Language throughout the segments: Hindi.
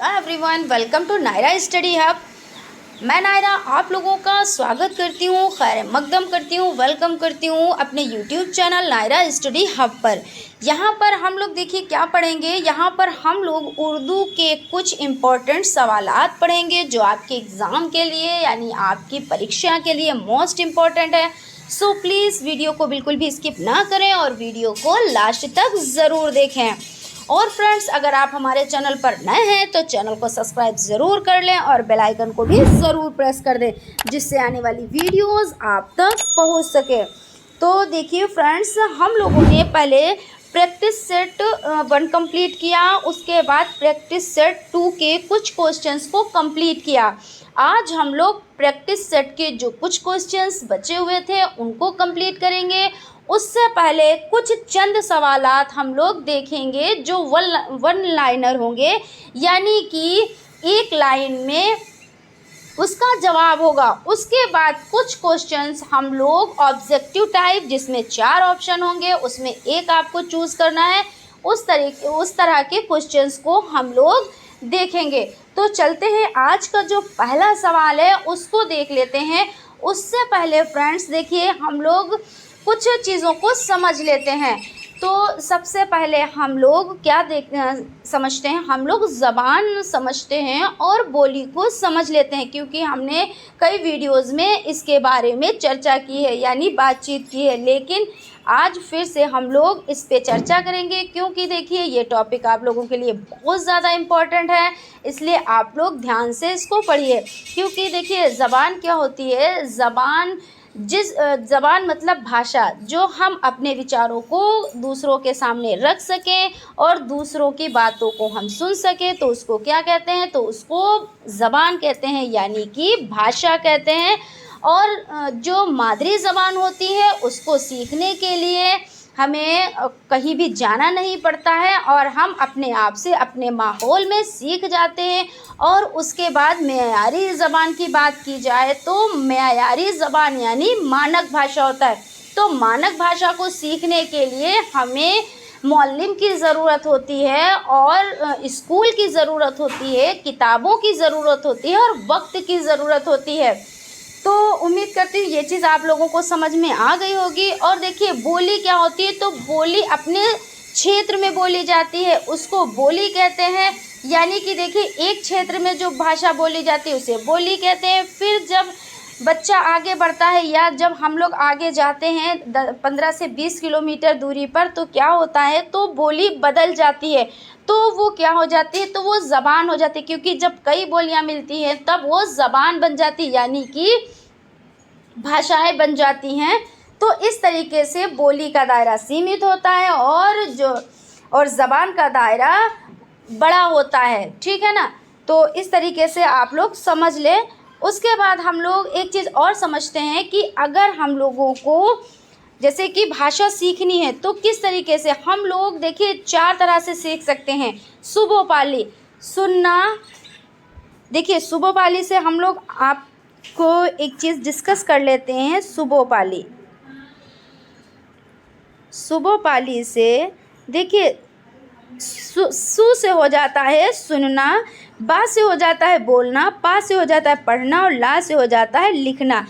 Hello everyone, welcome to Naira study hub. मैं नायरा आप लोगों का स्वागत करती हूँ, खैर मकदम करती हूँ, वेलकम करती हूँ अपने YouTube channel Naira study hub पर। यहाँ पर हम लोग देखिए क्या पढ़ेंगे। यहाँ पर हम लोग उर्दू के कुछ इम्पोर्टेंट सवालात पढ़ेंगे जो आपके एग्ज़ाम के लिए यानी आपकी परीक्षा के लिए मोस्ट इम्पॉर्टेंट है। सो प्लीज़ वीडियो को बिल्कुल भी स्किप ना करें और वीडियो को लास्ट तक ज़रूर देखें। और फ्रेंड्स, अगर आप हमारे चैनल पर नए हैं तो चैनल को सब्सक्राइब ज़रूर कर लें और बेल आइकन को भी ज़रूर प्रेस कर दें जिससे आने वाली वीडियोस आप तक पहुंच सके। तो देखिए फ्रेंड्स, हम लोगों ने पहले प्रैक्टिस सेट 1 कंप्लीट किया, उसके बाद प्रैक्टिस सेट 2 के कुछ क्वेश्चंस को कंप्लीट किया। आज हम लोग प्रैक्टिस सेट के जो कुछ क्वेश्चंस बचे हुए थे उनको कंप्लीट करेंगे। उससे पहले कुछ चंद सवालात हम लोग देखेंगे जो वन लाइनर होंगे, यानी कि एक लाइन में उसका जवाब होगा। उसके बाद कुछ क्वेश्चंस हम लोग ऑब्जेक्टिव टाइप, जिसमें 4 ऑप्शन होंगे, उसमें एक आपको चूज़ करना है। उस तरह के क्वेश्चंस को हम लोग देखेंगे। तो चलते हैं, आज का जो पहला सवाल है उसको देख लेते हैं। उससे पहले फ्रेंड्स देखिए, हम लोग कुछ चीज़ों को समझ लेते हैं। तो सबसे पहले हम लोग क्या समझते हैं, हम लोग ज़बान समझते हैं और बोली को समझ लेते हैं, क्योंकि हमने कई वीडियोस में इसके बारे में चर्चा की है यानी बातचीत की है। लेकिन आज फिर से हम लोग इस पे चर्चा करेंगे, क्योंकि देखिए ये टॉपिक आप लोगों के लिए बहुत ज़्यादा इम्पॉर्टेंट है, इसलिए आप लोग ध्यान से इसको पढ़िए। क्योंकि देखिए ज़बान क्या होती है, ज़बान मतलब भाषा, जो हम अपने विचारों को दूसरों के सामने रख सकें और दूसरों की बातों को हम सुन सकें, तो उसको क्या कहते हैं, तो उसको ज़बान कहते हैं यानी कि भाषा कहते हैं। और जो मादरी ज़बान होती है उसको सीखने के लिए हमें कहीं भी जाना नहीं पड़ता है और हम अपने आप से अपने माहौल में सीख जाते हैं। और उसके बाद मेयारी ज़बान की बात की जाए तो मेयारी ज़बान यानी मानक भाषा होता है। तो मानक भाषा को सीखने के लिए हमें मौल्लिम की ज़रूरत होती है और स्कूल की ज़रूरत होती है, किताबों की ज़रूरत होती है और वक्त की ज़रूरत होती है। तो उम्मीद करती हूँ ये चीज़ आप लोगों को समझ में आ गई होगी। और देखिए बोली क्या होती है, तो बोली अपने क्षेत्र में बोली जाती है, उसको बोली कहते हैं। यानी कि देखिए एक क्षेत्र में जो भाषा बोली जाती है उसे बोली कहते हैं। फिर जब बच्चा आगे बढ़ता है या जब हम लोग आगे जाते हैं 15 से 20 किलोमीटर दूरी पर, तो क्या होता है, तो बोली बदल जाती है। तो वो क्या हो जाती है, तो वो ज़बान हो जाती है, क्योंकि जब कई बोलियां मिलती हैं तब वो ज़बान बन जाती है यानी कि भाषाएं बन जाती हैं। तो इस तरीके से बोली का दायरा सीमित होता है और ज़बान का दायरा बड़ा होता है, ठीक है ना। तो इस तरीके से आप लोग समझ लें। उसके बाद हम लोग एक चीज़ और समझते हैं कि अगर हम लोगों को जैसे कि भाषा सीखनी है तो किस तरीके से हम लोग देखिए 4 तरह से सीख सकते हैं। सुबोपाली, सुनना। देखिए सुबोपाली से हम लोग आपको एक चीज़ डिस्कस कर लेते हैं। सुबोपाली से देखिए सु से हो जाता है सुनना, बा से हो जाता है बोलना, पा से हो जाता है पढ़ना और ला से हो जाता है लिखना।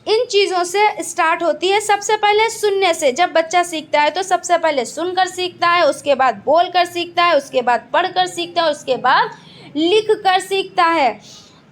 इन चीज़ों से स्टार्ट होती है। सबसे पहले सुनने से, जब बच्चा सीखता है तो सबसे पहले सुनकर सीखता है, उसके बाद बोलकर सीखता है, उसके बाद पढ़कर सीखता है, उसके बाद लिख कर सीखता है।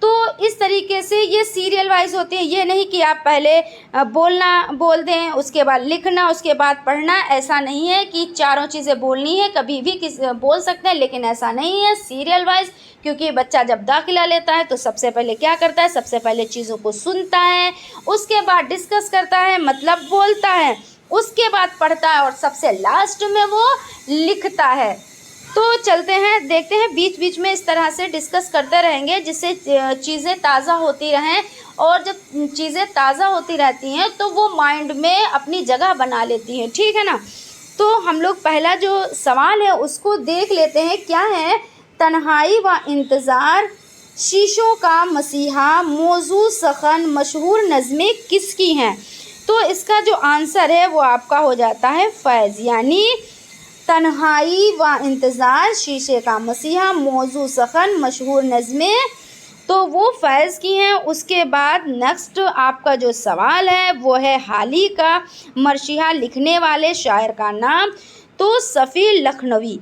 तो इस तरीके से ये सीरियल वाइज होती है। ये नहीं कि आप पहले बोल दें, उसके बाद लिखना, उसके बाद पढ़ना। ऐसा नहीं है कि चारों चीज़ें बोलनी है, कभी भी बोल सकते हैं, लेकिन ऐसा नहीं है सीरियल वाइज। क्योंकि बच्चा जब दाखिला लेता है तो सबसे पहले क्या करता है, सबसे पहले चीज़ों को सुनता है, उसके बाद डिस्कस करता है मतलब बोलता है, उसके बाद पढ़ता है और सबसे लास्ट में वो लिखता है। तो चलते हैं, देखते हैं, बीच बीच में इस तरह से डिस्कस करते रहेंगे जिससे चीज़ें ताज़ा होती रहें। और जब चीज़ें ताज़ा होती रहती हैं तो वो माइंड में अपनी जगह बना लेती हैं, ठीक है ना। तो हम लोग पहला जो सवाल है उसको देख लेते हैं। क्या है, तन्हाई व इंतज़ार, शीशों का मसीहा, मौजू सखन, मशहूर नज़में किसकी हैं। तो इसका जो आंसर है वो आपका हो जाता है फैज़, यानी तन्हाई व इंतज़ार, शीशे का मसीहा, मौजू सखन, मशहूर नज़में, तो वो फैज़ की हैं। उसके बाद नेक्स्ट आपका जो सवाल है वो है हाल ही का मरशिया लिखने वाले शायर का नाम, तो सफ़ी लखनवी।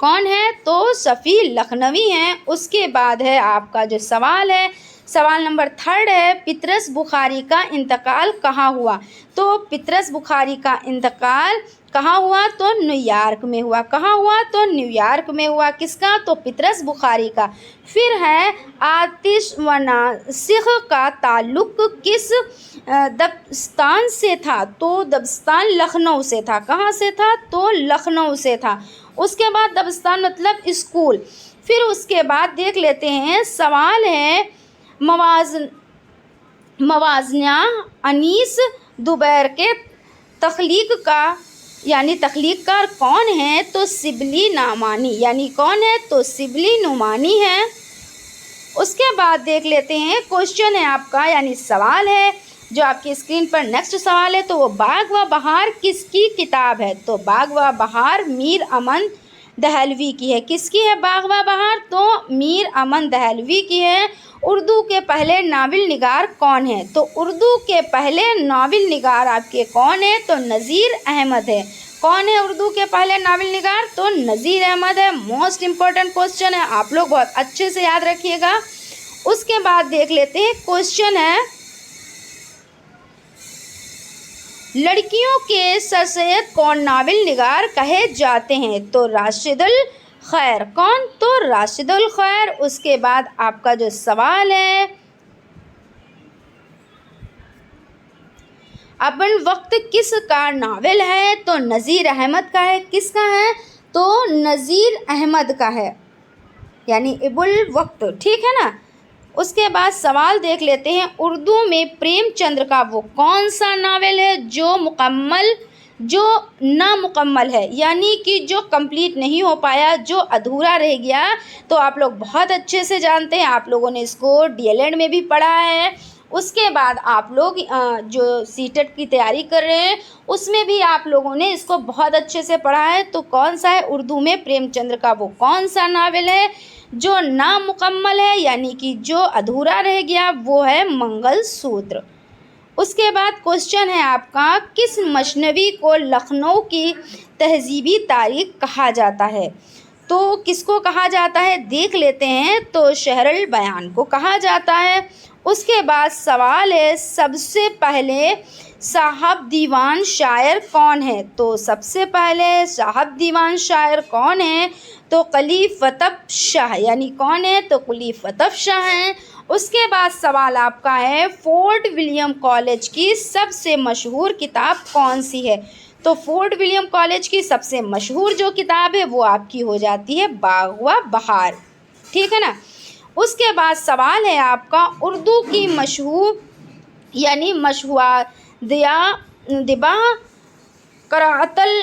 कौन है? तो सफ़ी लखनवी हैं। उसके बाद है आपका जो सवाल है, सवाल नंबर 3 है, पतरस बुखारी का इंतकाल कहाँ हुआ? तो पतरस बुखारी का इंतकाल कहाँ हुआ? तो न्यूयॉर्क में हुआ। कहाँ हुआ? तो न्यूयॉर्क में हुआ। किसका? तो पतरस बुखारी का। फिर है आतिश व नासिख का ताल्लुक़ किस दबस्तान से था? तो दबस्तान लखनऊ से था। कहाँ से था? तो लखनऊ से था। उसके बाद दबस्तान मतलब स्कूल। फिर उसके बाद देख लेते हैं, सवाल है मवाज़ना अनीस दुबैर के तख्लीक का यानी तख्लीककार कौन है? तो शिबली नामानी। यानी कौन है? तो शिबली नुमानी है। उसके बाद देख लेते हैं, क्वेश्चन है आपका यानी सवाल है जो आपकी स्क्रीन पर नेक्स्ट सवाल है, तो वो बाग व बहार किसकी किताब है? तो बाग व बहार मीर अमन दहलवी की है। किसकी है बाग व बहार? तो मीर अमन दहलवी की है। उर्दू के पहले नावल निगार कौन है? तो उर्दू के पहले नावल निगार आपके कौन है? तो नज़ीर अहमद है। कौन है उर्दू के पहले नावल निगार? तो नज़ीर अहमद है। मोस्ट इम्पॉर्टेंट क्वेश्चन है, आप लोग बहुत अच्छे से याद रखिएगा। उसके बाद देख लेते हैं, क्वेश्चन है लड़कियों के सरसैयद कौन नावल निगार कहे जाते हैं? तो राशिदुल खैर। कौन? तो राशिदुल खैर। उसके बाद आपका जो सवाल है, अपन वक्त किस का नावल है? तो नज़ीर अहमद का है। किसका है? तो नज़ीर अहमद का है, यानी इबुल वक्त। ठीक है ना। उसके बाद सवाल देख लेते हैं, उर्दू में प्रेमचंद्र का वो कौन सा नावल है जो नामुकम्मल है, यानी कि जो कंप्लीट नहीं हो पाया, जो अधूरा रह गया? तो आप लोग बहुत अच्छे से जानते हैं, आप लोगों ने इसको डीएलएड में भी पढ़ा है। उसके बाद आप लोग जो सीटेट की तैयारी कर रहे हैं उसमें भी आप लोगों ने इसको बहुत अच्छे से पढ़ा है। तो कौन सा है उर्दू में प्रेमचंद्र का वो कौन सा नावल है जो नामुकम्मल है, यानी कि जो अधूरा रह गया? वो है मंगलसूत्र। उसके बाद क्वेश्चन है आपका, किस मजनबी को लखनऊ की तहजीबी तारीख कहा जाता है? तो किसको कहा जाता है देख लेते हैं, तो शहरुल बयान को कहा जाता है। उसके बाद सवाल है, सबसे पहले साहब दीवान शायर कौन है? तो सबसे पहले साहब दीवान शायर कौन है? तो खलीफतब शाह। यानी कौन है? तो खलीफतब शाह हैं। उसके बाद सवाल आपका है, फोर्ट विलियम कॉलेज की सबसे मशहूर किताब कौन सी है? तो फोर्ट विलियम कॉलेज की सबसे मशहूर जो किताब है वो आपकी हो जाती है बाग व बहार। ठीक है ना। उसके बाद सवाल है आपका, उर्दू की मशहूर यानी दिबा करातल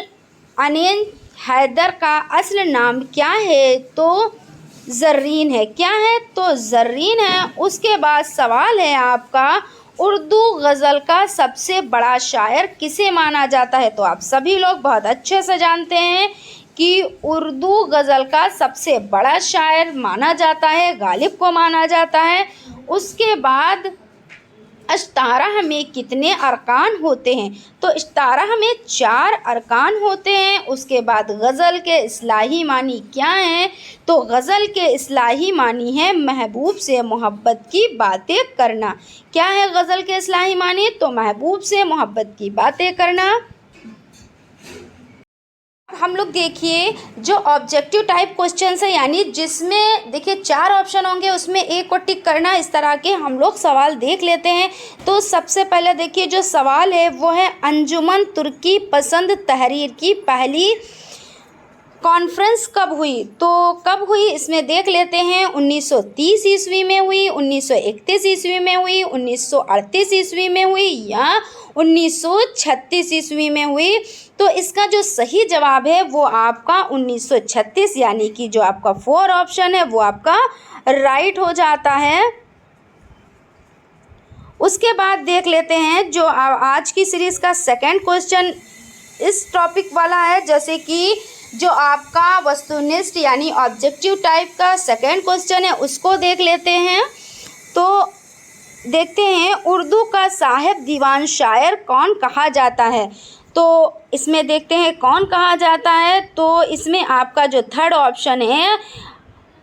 अनैन हैदर का असल नाम क्या है? तो ज़र्रीन है। क्या है? तो ज़र्रीन है। उसके बाद सवाल है आपका, उर्दू गज़ल का सबसे बड़ा शायर किसे माना जाता है? तो आप सभी लोग बहुत अच्छे से जानते हैं कि उर्दू गज़ल का सबसे बड़ा शायर माना जाता है गालिब को माना जाता है। उसके बाद इश्ताराह में कितने अरकान होते हैं? तो इश्ताराह में 4 अरकान होते हैं। उसके बाद गज़ल के इस्लाही मानी क्या हैं? तो गज़ल के इस्लाही मानी है महबूब से मोहब्बत की बातें करना। क्या है गज़ल के इस्लाही मानी? तो महबूब से मोहब्बत की बातें करना। हम लोग देखिए जो ऑब्जेक्टिव टाइप क्वेश्चन है, यानी जिसमें देखिए 4 ऑप्शन होंगे, उसमें एक को टिक करना, इस तरह के हम लोग सवाल देख लेते हैं। तो सबसे पहले देखिए जो सवाल है वो है, अंजुमन तुर्की पसंद तहरीर की पहली कॉन्फ्रेंस कब हुई? तो कब हुई इसमें देख लेते हैं, 1930 ईस्वी में हुई, 1931 ईस्वी में हुई, 1938 ईस्वी में हुई या 1936 ईस्वी में हुई? तो इसका जो सही जवाब है वो आपका 1936, यानी कि जो आपका 4 ऑप्शन है वो आपका राइट हो जाता है। उसके बाद देख लेते हैं जो आज की सीरीज़ का सेकंड क्वेश्चन इस टॉपिक वाला है, जैसे कि जो आपका वस्तुनिष्ठ यानी ऑब्जेक्टिव टाइप का सेकंड क्वेश्चन है उसको देख लेते हैं। तो देखते हैं, उर्दू का साहिब दीवान शायर कौन कहा जाता है। तो इसमें देखते हैं कौन कहा जाता है। तो इसमें आपका जो थर्ड ऑप्शन है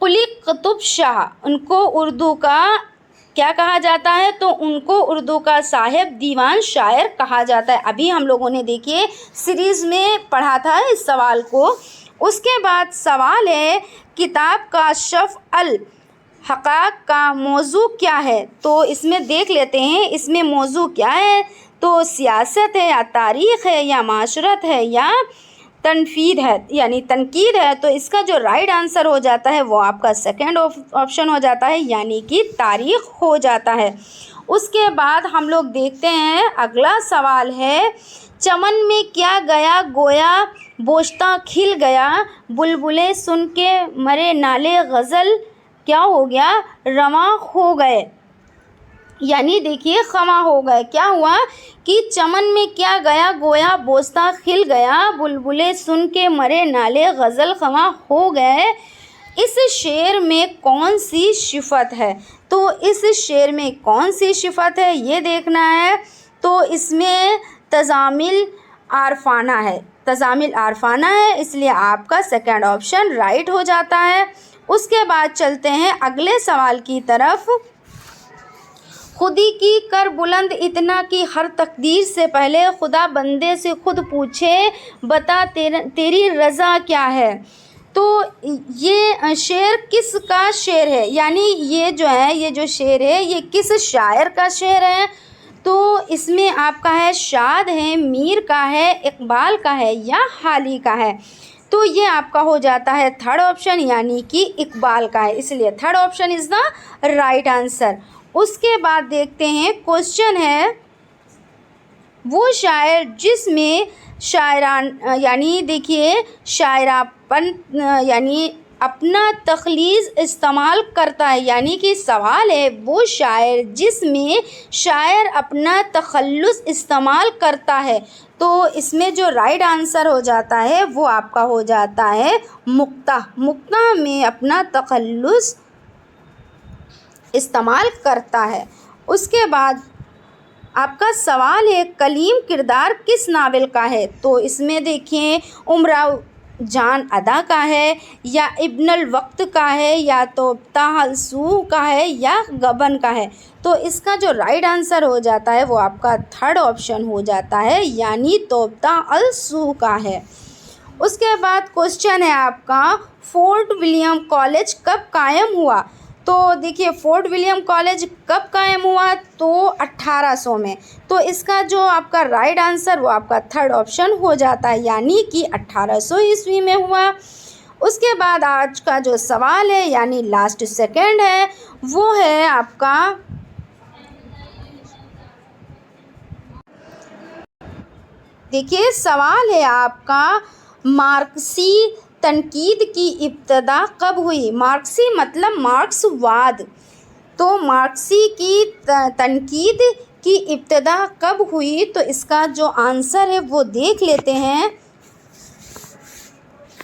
कुली कुतुब शाह, उनको उर्दू का क्या कहा जाता है, तो उनको उर्दू का साहिब दीवान शायर कहा जाता है। अभी हम लोगों ने देखिए सीरीज़ में पढ़ा था इस सवाल को। उसके बाद सवाल है किताब का शफ़ अल हक़ाक़ का मौजू क्या है। तो इसमें देख लेते हैं इसमें मौजू क्या है। तो सियासत है या तारीख़ है या माशरत है या तनफीद है यानी तनकीद है। तो इसका जो राइट आंसर हो जाता है वो आपका सेकंड ऑप्शन हो जाता है, यानी कि तारीख़ हो जाता है। उसके बाद हम लोग देखते हैं अगला सवाल है, चमन में क्या गया गोया बोश्ता खिल गया, बुलबुलें सुन के मरे नाले गज़ल क्या हो गया रवां हो गए, यानी देखिए खमा हो गए। क्या हुआ कि चमन में क्या गया गोया बोस्ता खिल गया, बुलबुलें सुन के मरे नाले गज़ल खमा हो गए। इस शेर में कौन सी सिफत है। तो इस शेर में कौन सी सिफत है ये देखना है। तो इसमें तज़ामिल आरफाना है, तज़ामिल आरफाना है, इसलिए आपका सेकंड ऑप्शन राइट हो जाता है। उसके बाद चलते हैं अगले सवाल की तरफ। खुदी की कर बुलंद इतना कि हर तकदीर से पहले खुदा बंदे से खुद पूछे बता तेरी रज़ा क्या है। तो ये शेर किसका शेर है, यानी ये जो है ये जो शेर है ये किस शायर का शेर है। तो इसमें आपका है शाद है, मीर का है, इकबाल का है या हाली का है। तो ये आपका हो जाता है थर्ड ऑप्शन, यानी कि इकबाल का है, इसलिए third option is the right answer. उसके बाद देखते हैं क्वेश्चन है, वो शायर जिसमें शायरान यानी देखिए शायरापन यानी अपना तख्लीस इस्तेमाल करता है, यानी कि सवाल है वो शायर जिसमें शायर अपना तखल्लुस इस्तेमाल करता है। तो इसमें जो राइट आंसर हो जाता है वो आपका हो जाता है मुक्ता, मुक्ता में अपना तखल्लुस इस्तेमाल करता है। उसके बाद आपका सवाल है कलीम किरदार किस नावल का है। तो इसमें देखिए उमराव जान अदा का है या इब्नुल वक्त का है या तोबता अलसूह का है या गबन का है। तो इसका जो राइट आंसर हो जाता है वो आपका थर्ड ऑप्शन हो जाता है, यानी तोबता अलसूह का है। उसके बाद क्वेश्चन है आपका फोर्ट विलियम कॉलेज कब कायम हुआ। तो देखिए फोर्ट विलियम कॉलेज कब कायम हुआ, तो 1800 में। तो इसका जो आपका राइट आंसर वो आपका थर्ड ऑप्शन हो जाता है, यानी कि 1800 ईस्वी में हुआ। उसके बाद आज का जो सवाल है यानी लास्ट सेकंड है वो है आपका देखिए सवाल है आपका मार्क्सी तनकीद की इब्तदा कब हुई। मार्क्सी मतलब मार्क्सवाद। तो मार्क्सी की तनकीद की इब्तदा कब हुई, तो इसका जो आंसर है वो देख लेते हैं।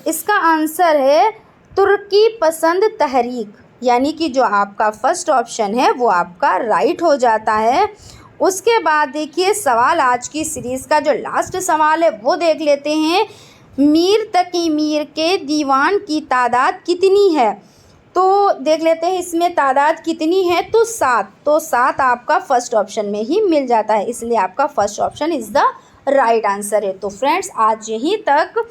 इसका आंसर है तुर्की पसंद तहरीक, यानी कि जो आपका फर्स्ट ऑप्शन है वो आपका राइट हो जाता है। उसके बाद देखिए सवाल आज की सीरीज़ का जो लास्ट सवाल है वो देख लेते हैं, मीर तकी मीर के दीवान की तादाद कितनी है। तो देख लेते हैं इसमें तादाद कितनी है, तो 7। तो 7 आपका फर्स्ट ऑप्शन में ही मिल जाता है, इसलिए आपका first option is the right answer है। तो फ्रेंड्स आज यहीं तक।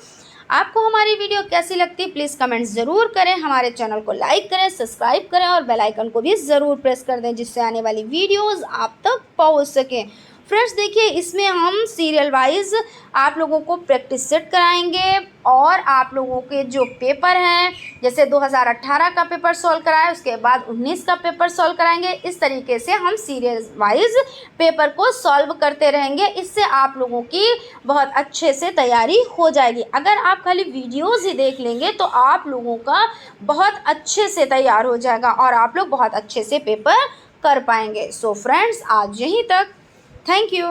आपको हमारी वीडियो कैसी लगती है प्लीज़ कमेंट ज़रूर करें, हमारे चैनल को लाइक करें, सब्सक्राइब करें और बेल आइकन को भी ज़रूर प्रेस कर दें, जिससे आने वाली वीडियोस आप तक पहुंच सकें। फ्रेंड्स देखिए इसमें हम सीरियल वाइज आप लोगों को प्रैक्टिस सेट कराएंगे और आप लोगों के जो पेपर हैं जैसे 2018 का पेपर सॉल्व कराए, उसके बाद 19 का पेपर सॉल्व कराएंगे। इस तरीके से हम सीरियल वाइज पेपर को सॉल्व करते रहेंगे, इससे आप लोगों की बहुत अच्छे से तैयारी हो जाएगी। अगर आप खाली वीडियोज़ ही देख लेंगे तो आप लोगों का बहुत अच्छे से तैयार हो जाएगा और आप लोग बहुत अच्छे से पेपर कर पाएंगे। सो फ्रेंड्स आज यहीं तक। Thank you.